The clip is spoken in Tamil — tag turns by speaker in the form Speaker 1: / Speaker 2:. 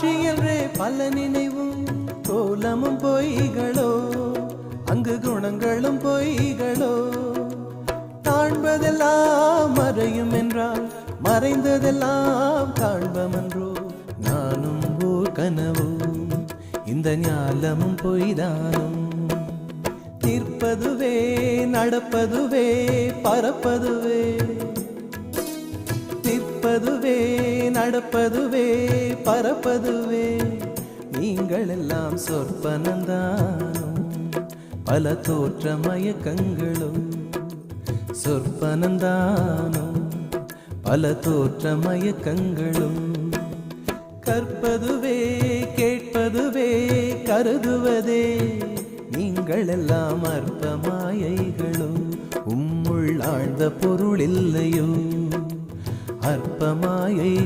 Speaker 1: காட்சி என்றே பல நினைவும் கோலமும் பொய்களோ, அங்கு குணங்களும் பொய்களோ. காண்பதெல்லாம் மறையும் என்றால் மறைந்ததெல்லாம் காண்பமன்றோ. நானும் ஓர் கனவோ, இந்த ஞாலமும் பொய்தானும். நிற்பதுவே நடப்பதுவே பறப்பதுவே, நிற்பதுவே நடப்பதுவே பறப்பதுவே. நீங்கள் எல்லாம் சொற்பனந்தானும் பல தோற்ற மயக்கங்களும். சொற்பனந்தானும் பல தோற்ற மயக்கங்களும். கற்பதுவே கேட்பதுவே கருதுவதே, நீங்கள் எல்லாம் அற்ப மாயைகளோ. உம்முள் ஆழ்ந்த பொருள் இல்லையோ, அற்ப மாயை.